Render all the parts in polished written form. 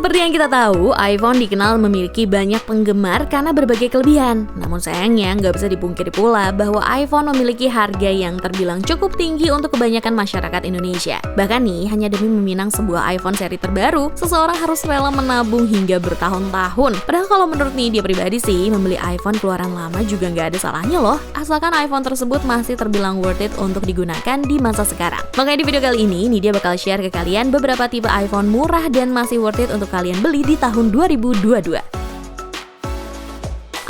Seperti yang kita tahu, iPhone dikenal memiliki banyak penggemar karena berbagai kelebihan. Namun sayangnya nggak bisa dipungkiri pula bahwa iPhone memiliki harga yang terbilang cukup tinggi untuk kebanyakan masyarakat Indonesia. Bahkan nih, hanya demi meminang sebuah iPhone seri terbaru, seseorang harus rela menabung hingga bertahun-tahun. Padahal kalau menurut dia pribadi sih, membeli iPhone keluaran lama juga nggak ada salahnya loh, asalkan iPhone tersebut masih terbilang worth it untuk digunakan di masa sekarang. Makanya di video kali ini, dia bakal share ke kalian beberapa tipe iPhone murah dan masih worth it untuk kalian beli di tahun 2022.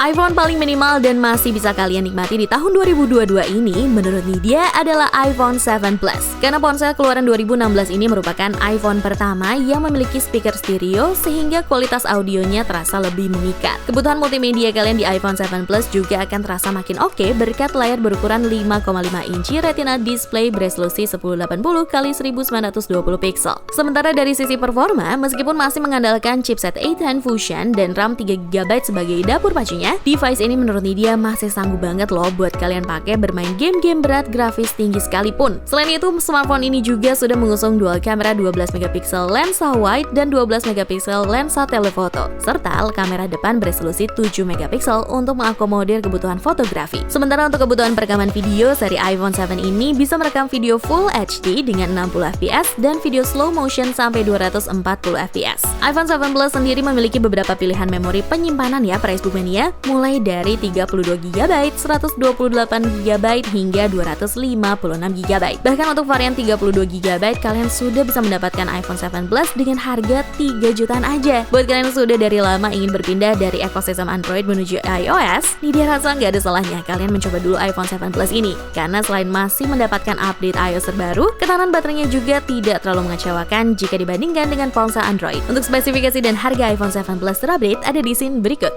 iPhone paling minimal dan masih bisa kalian nikmati di tahun 2022 ini menurut Nidia adalah iPhone 7 Plus. Karena ponsel keluaran 2016 ini merupakan iPhone pertama yang memiliki speaker stereo sehingga kualitas audionya terasa lebih memikat. Kebutuhan multimedia kalian di iPhone 7 Plus juga akan terasa makin oke berkat layar berukuran 5,5 inci Retina display beresolusi 1080x1920 pixel. Sementara dari sisi performa, meskipun masih mengandalkan chipset A10 Fusion dan RAM 3GB sebagai dapur pacunya, device ini menurut Nidia masih sanggup banget loh buat kalian pakai bermain game-game berat grafis tinggi sekalipun. Selain itu, smartphone ini juga sudah mengusung dual kamera 12MP lensa wide dan 12MP lensa telephoto, serta kamera depan beresolusi 7MP untuk mengakomodir kebutuhan fotografi. Sementara untuk kebutuhan perekaman video, seri iPhone 7 ini bisa merekam video Full HD dengan 60fps dan video slow motion sampai 240fps. iPhone 7 Plus sendiri memiliki beberapa pilihan memori penyimpanan ya para Facebookmania, mulai dari 32GB, 128GB hingga 256GB. Bahkan untuk varian 32GB kalian sudah bisa mendapatkan iPhone 7 Plus dengan harga 3 jutaan aja. Buat kalian yang sudah dari lama ingin berpindah dari ekosistem Android menuju iOS, Nidia rasa nggak ada salahnya kalian mencoba dulu iPhone 7 Plus ini. Karena selain masih mendapatkan update iOS terbaru, ketahanan baterainya juga tidak terlalu mengecewakan jika dibandingkan dengan ponsel Android. Untuk spesifikasi dan harga iPhone 7 Plus terupdate ada di scene berikut.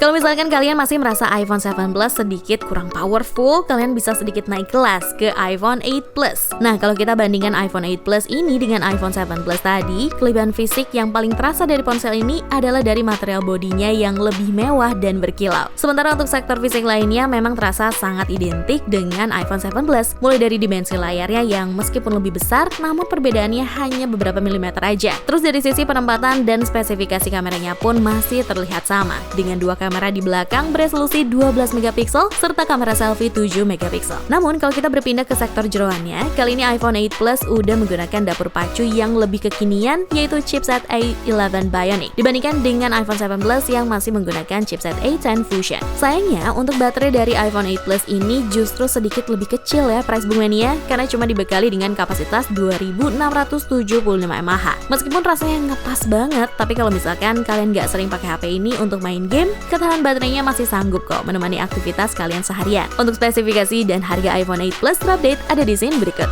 Kalau misalkan kalian masih merasa iPhone 7 Plus sedikit kurang powerful, kalian bisa sedikit naik kelas ke iPhone 8 Plus. Nah, kalau kita bandingkan iPhone 8 Plus ini dengan iPhone 7 Plus tadi, kelebihan fisik yang paling terasa dari ponsel ini adalah dari material bodinya yang lebih mewah dan berkilau. Sementara untuk sektor fisik lainnya memang terasa sangat identik dengan iPhone 7 Plus, mulai dari dimensi layarnya yang meskipun lebih besar, namun perbedaannya hanya beberapa milimeter aja. Terus dari sisi penempatan dan spesifikasi kameranya pun masih terlihat sama, dengan dua kamera di belakang beresolusi 12MP serta kamera selfie 7MP. Namun kalau kita berpindah ke sektor jeroannya, kali ini iPhone 8 Plus udah menggunakan dapur pacu yang lebih kekinian, yaitu chipset A11 Bionic dibandingkan dengan iPhone 7 Plus yang masih menggunakan chipset A10 Fusion. Sayangnya untuk baterai dari iPhone 8 Plus ini justru sedikit lebih kecil ya price boomania, karena cuma dibekali dengan kapasitas 2675 mAh. Meskipun rasanya ngepas banget, tapi kalau misalkan kalian nggak sering pakai HP ini untuk main game, ketahanan baterainya masih sanggup kok menemani aktivitas kalian seharian. Untuk spesifikasi dan harga iPhone 8 Plus terupdate ada di scene berikut.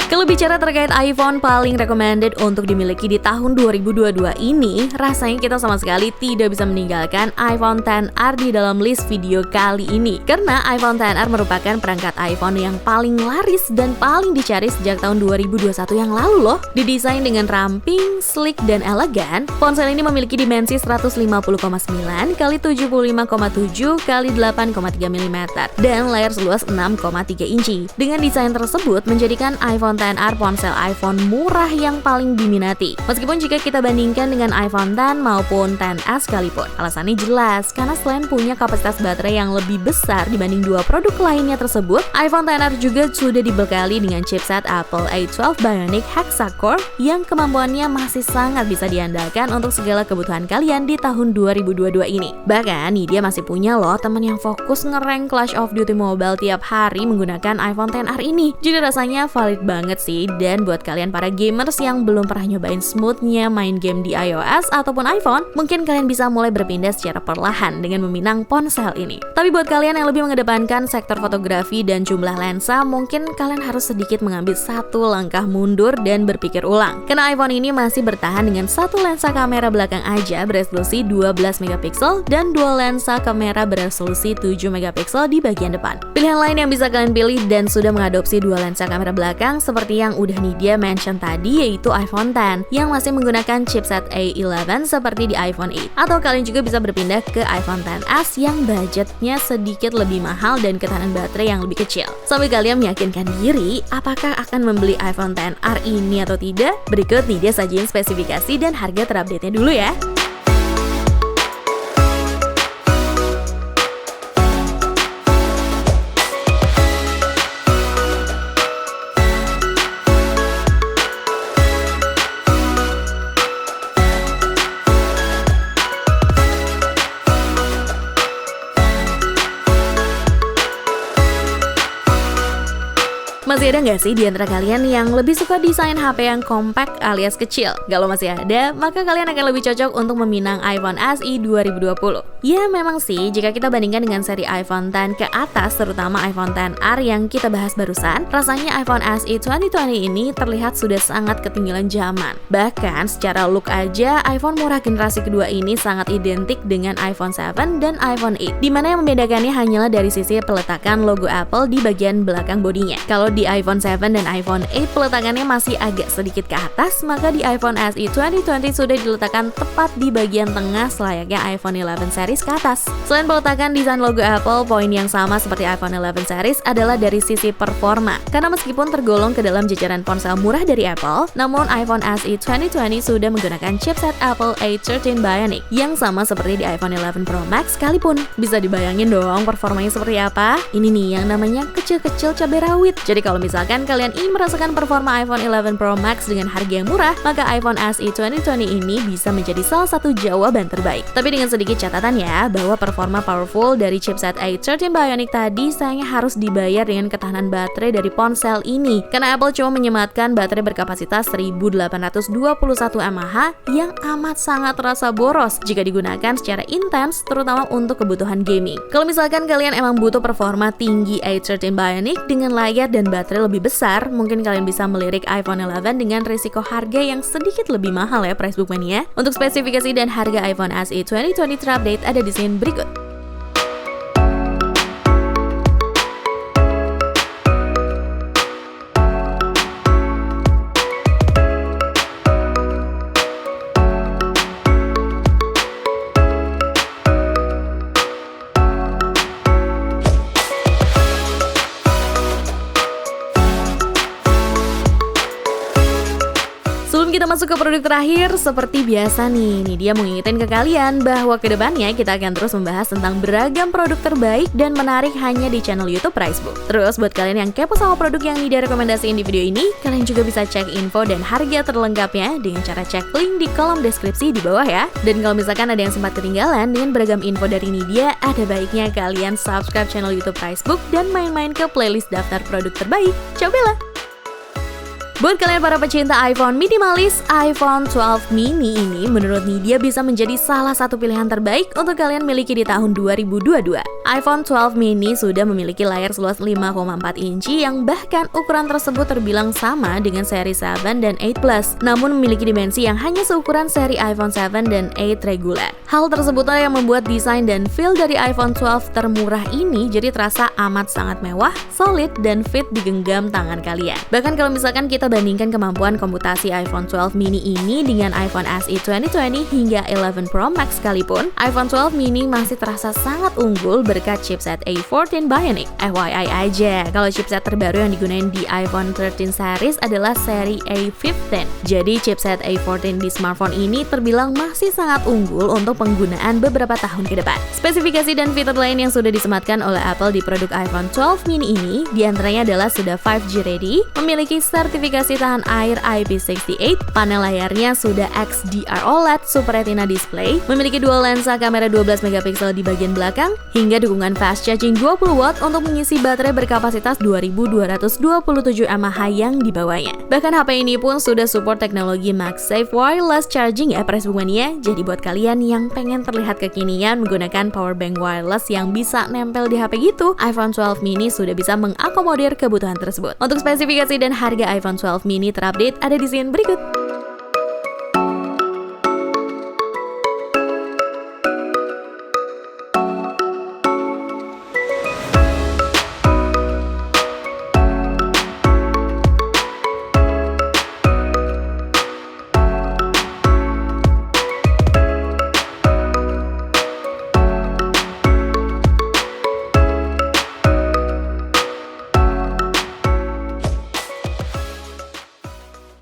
Kalau bicara terkait iPhone paling recommended untuk dimiliki di tahun 2022 ini, rasanya kita sama sekali tidak bisa meninggalkan iPhone XR di dalam list video kali ini. Karena iPhone XR merupakan perangkat iPhone yang paling laris dan paling dicari sejak tahun 2021 yang lalu loh. Didesain dengan ramping, sleek, dan elegan, ponsel ini memiliki dimensi 150,9 x 75,7 x 8,3 mm dan layar seluas 6,3 inci. Dengan desain tersebut menjadikan iPhone XR ponsel iPhone murah yang paling diminati. Meskipun jika kita bandingkan dengan iPhone X maupun XS sekalipun. Alasannya jelas, karena selain punya kapasitas baterai yang lebih besar dibanding dua produk lainnya tersebut, iPhone XR juga sudah dibekali dengan chipset Apple A12 Bionic Hexa-Core yang kemampuannya masih sangat bisa diandalkan untuk segala kebutuhan kalian di tahun 2022 ini. Bahkan, dia masih punya loh teman yang fokus ngerank Clash of Duty Mobile tiap hari menggunakan iPhone XR ini. Jadi rasanya valid banget sih sih. Dan buat kalian para gamers yang belum pernah nyobain smoothnya main game di iOS ataupun iPhone, mungkin kalian bisa mulai berpindah secara perlahan dengan meminang ponsel ini. Tapi buat kalian yang lebih mengedepankan sektor fotografi dan jumlah lensa, mungkin kalian harus sedikit mengambil satu langkah mundur dan berpikir ulang. Karena iPhone ini masih bertahan dengan satu lensa kamera belakang aja beresolusi 12 megapiksel dan dua lensa kamera beresolusi 7 megapiksel di bagian depan. Pilihan lain yang bisa kalian pilih dan sudah mengadopsi dua lensa kamera belakang seperti yang udah Nidia mention tadi, yaitu iPhone X yang masih menggunakan chipset A11 seperti di iPhone 8. Atau kalian juga bisa berpindah ke iPhone XS yang budgetnya sedikit lebih mahal dan ketahanan baterai yang lebih kecil. Sambil kalian meyakinkan diri apakah akan membeli iPhone XR ini atau tidak, berikut Nidia sajiin spesifikasi dan harga terupdate-nya dulu ya. Masih ada nggak sih di antara kalian yang lebih suka desain HP yang compact alias kecil? Kalau masih ada, maka kalian akan lebih cocok untuk meminang iPhone SE 2020. Ya memang sih, jika kita bandingkan dengan seri iPhone X ke atas, terutama iPhone XR yang kita bahas barusan, rasanya iPhone SE 2020 ini terlihat sudah sangat ketinggalan zaman. Bahkan secara look aja, iPhone murah generasi kedua ini sangat identik dengan iPhone 7 dan iPhone 8, dimana yang membedakannya hanyalah dari sisi peletakan logo Apple di bagian belakang bodinya. Kalau di iPhone 7 dan iPhone 8 peletakannya masih agak sedikit ke atas, maka di iPhone SE 2020 sudah diletakkan tepat di bagian tengah selayaknya iPhone 11 series ke atas. Selain peletakan desain logo Apple, poin yang sama seperti iPhone 11 series adalah dari sisi performa. Karena meskipun tergolong ke dalam jajaran ponsel murah dari Apple, namun iPhone SE 2020 sudah menggunakan chipset Apple A13 Bionic yang sama seperti di iPhone 11 Pro Max sekalipun. Bisa dibayangin dong performanya seperti apa? Ini nih yang namanya kecil-kecil cabai rawit. Jadi kalau misalkan kalian ingin merasakan performa iPhone 11 Pro Max dengan harga yang murah, maka iPhone SE 2020 ini bisa menjadi salah satu jawaban terbaik. Tapi dengan sedikit catatan ya, bahwa performa powerful dari chipset A13 Bionic tadi sayangnya harus dibayar dengan ketahanan baterai dari ponsel ini. Karena Apple cuma menyematkan baterai berkapasitas 1821 mAh yang amat sangat terasa boros jika digunakan secara intens, terutama untuk kebutuhan gaming. Kalau misalkan kalian emang butuh performa tinggi A13 Bionic dengan layar dan baterai lebih besar, mungkin kalian bisa melirik iPhone 11 dengan risiko harga yang sedikit lebih mahal ya Price Book Mania. Untuk spesifikasi dan harga iPhone SE 2020 terupdate ada di scene berikut. Sebelum kita masuk ke produk terakhir, seperti biasa nih, Nidia mau ngingetin ke kalian bahwa kedepannya kita akan terus membahas tentang beragam produk terbaik dan menarik hanya di channel YouTube Price Book. Terus buat kalian yang kepo sama produk yang Nidia rekomendasiin di video ini, kalian juga bisa cek info dan harga terlengkapnya dengan cara cek link di kolom deskripsi di bawah ya. Dan kalau misalkan ada yang sempat ketinggalan dengan beragam info dari Nidia, ada baiknya kalian subscribe channel YouTube Price Book dan main-main ke playlist daftar produk terbaik. Cobalah! Buat kalian para pecinta iPhone minimalis, iPhone 12 mini ini menurut Nidia bisa menjadi salah satu pilihan terbaik untuk kalian miliki di tahun 2022. iPhone 12 mini sudah memiliki layar seluas 5,4 inci yang bahkan ukuran tersebut terbilang sama dengan seri 7 dan 8 Plus, namun memiliki dimensi yang hanya seukuran seri iPhone 7 dan 8 reguler. Hal tersebutlah yang membuat desain dan feel dari iPhone 12 termurah ini jadi terasa amat sangat mewah, solid, dan fit digenggam tangan kalian. Bahkan kalau misalkan kita bandingkan kemampuan komputasi iPhone 12 mini ini dengan iPhone SE 2020 hingga 11 Pro Max sekalipun, iPhone 12 mini masih terasa sangat unggul berkat chipset A14 Bionic. FYI aja, kalau chipset terbaru yang digunakan di iPhone 13 series adalah seri A15. Jadi chipset A14 di smartphone ini terbilang masih sangat unggul untuk penggunaan beberapa tahun ke depan. Spesifikasi dan fitur lain yang sudah disematkan oleh Apple di produk iPhone 12 mini ini diantaranya adalah sudah 5G ready, memiliki sertifikasi spesifikasi tahan air IP68, panel layarnya sudah XDR OLED Super Retina display, memiliki dual lensa kamera 12 megapiksel di bagian belakang, hingga dukungan fast charging 20 watt untuk mengisi baterai berkapasitas 2227 mAh yang dibawanya. Bahkan HP ini pun sudah support teknologi MagSafe wireless charging ya Pressbumania. Jadi buat kalian yang pengen terlihat kekinian menggunakan power bank wireless yang bisa nempel di HP gitu, iPhone 12 mini sudah bisa mengakomodir kebutuhan tersebut. Untuk spesifikasi dan harga iPhone 12 mini terupdate ada di scene berikut.